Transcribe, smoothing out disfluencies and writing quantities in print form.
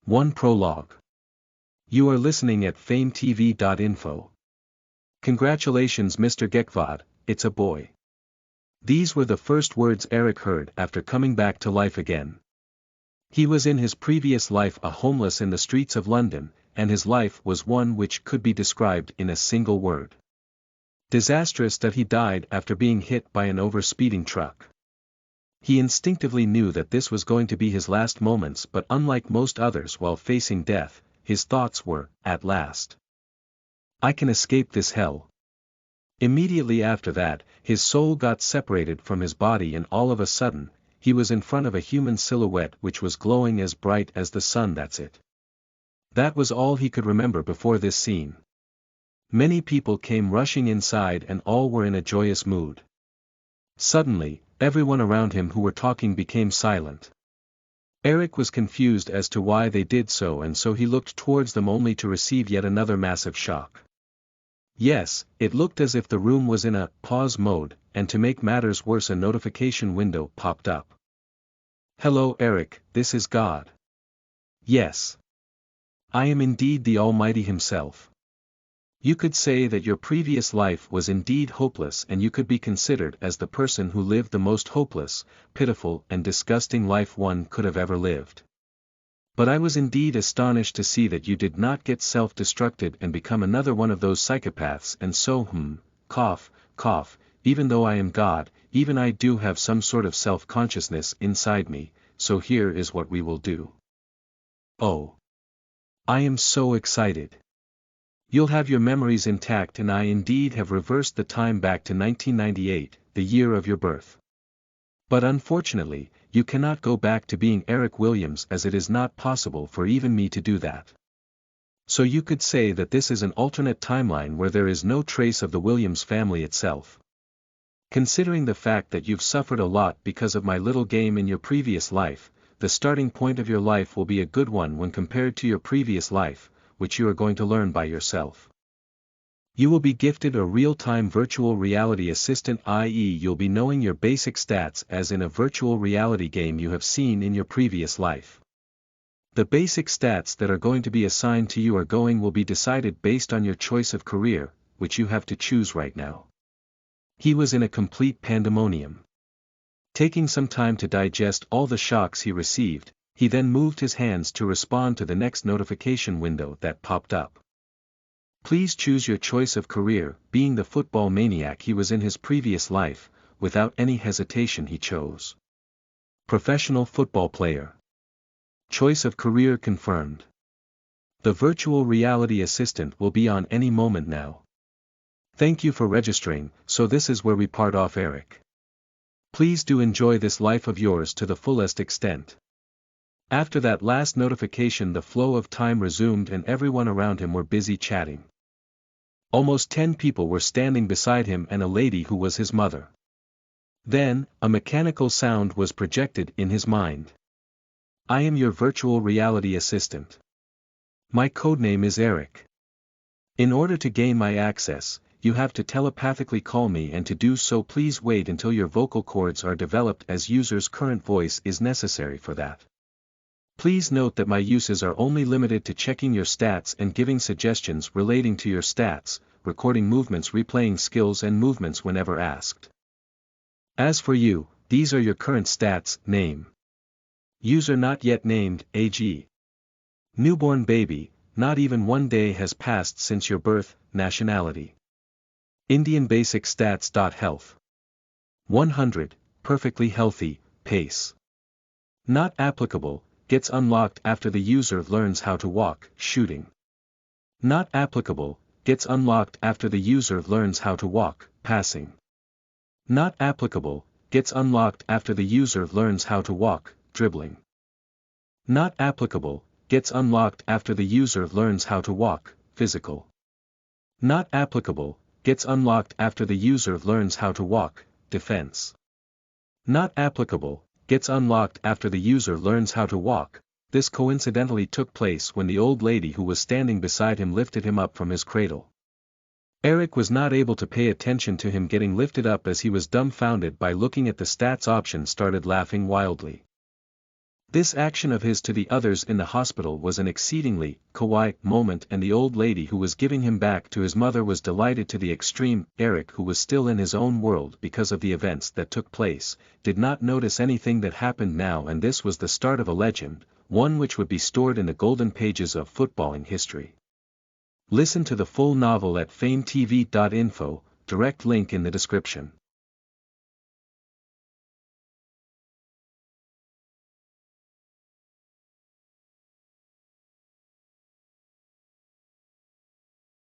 1 Prologue. You are listening at FameTV.info. Congratulations Mr. Gekvad, it's a boy. These were the first words Eric heard after coming back to life again. He was in his previous life a homeless in the streets of London, and his life was one which could be described in a single word. Disastrous. That he died after being hit by an over-speeding truck. He instinctively knew that this was going to be his last moments, but unlike most others while facing death, his thoughts were, at last, I can escape this hell. Immediately after that, his soul got separated from his body and all of a sudden, he was in front of a human silhouette which was glowing as bright as the sun. That's it. That was all he could remember before this scene. Many people came rushing inside and all were in a joyous mood. Suddenly, everyone around him who were talking became silent. Eric was confused as to why they did so, and so he looked towards them only to receive yet another massive shock. Yes, it looked as if the room was in a pause mode, and to make matters worse a notification window popped up. Hello Eric, this is God. Yes. I am indeed the Almighty Himself. You could say that your previous life was indeed hopeless, and you could be considered as the person who lived the most hopeless, pitiful and disgusting life one could have ever lived. But I was indeed astonished to see that you did not get self-destructed and become another one of those psychopaths, and so cough, cough, even though I am God, even I do have some sort of self-consciousness inside me, so here is what we will do. Oh. I am so excited. You'll have your memories intact, and I indeed have reversed the time back to 1998, the year of your birth. But unfortunately, you cannot go back to being Eric Williams, as it is not possible for even me to do that. So you could say that this is an alternate timeline where there is no trace of the Williams family itself. Considering the fact that you've suffered a lot because of my little game in your previous life, the starting point of your life will be a good one when compared to your previous life, which you are going to learn by yourself. You will be gifted a real-time virtual reality assistant, i.e. you'll be knowing your basic stats as in a virtual reality game you have seen in your previous life. The basic stats that are going to be assigned to you will be decided based on your choice of career, which you have to choose right now. He was in a complete pandemonium. Taking some time to digest all the shocks he received, he then moved his hands to respond to the next notification window that popped up. Please choose your choice of career. Being the football maniac he was in his previous life, without any hesitation he chose professional football player. Choice of career confirmed. The virtual reality assistant will be on any moment now. Thank you for registering. So this is where we part off, Eric. Please do enjoy this life of yours to the fullest extent. After that last notification, the flow of time resumed and everyone around him were busy chatting. Almost 10 people were standing beside him and a lady who was his mother. Then, a mechanical sound was projected in his mind. I am your virtual reality assistant. My codename is Eric. In order to gain my access, you have to telepathically call me, and to do so please wait until your vocal cords are developed, as user's current voice is necessary for that. Please note that my uses are only limited to checking your stats and giving suggestions relating to your stats, recording movements, replaying skills and movements whenever asked. As for you, these are your current stats: name. User not yet named, age. Newborn baby, not even 1 day has passed since your birth, nationality. Indian basic stats. Health. 100, perfectly healthy, pace. Not applicable. Gets unlocked after the user learns how to walk, shooting. Not applicable, gets unlocked after the user learns how to walk, passing. Not applicable, gets unlocked after the user learns how to walk, dribbling. Not applicable, gets unlocked after the user learns how to walk, physical. Not applicable, gets unlocked after the user learns how to walk, defense. Not applicable, gets unlocked after the user learns how to walk. This coincidentally took place when the old lady who was standing beside him lifted him up from his cradle. Eric was not able to pay attention to him getting lifted up, as he was dumbfounded by looking at the stats option, started laughing wildly. This action of his to the others in the hospital was an exceedingly kawaii moment, and the old lady who was giving him back to his mother was delighted to the extreme. Eric, who was still in his own world because of the events that took place, did not notice anything that happened now, and this was the start of a legend, one which would be stored in the golden pages of footballing history. Listen to the full novel at FameTV.info, direct link in the description.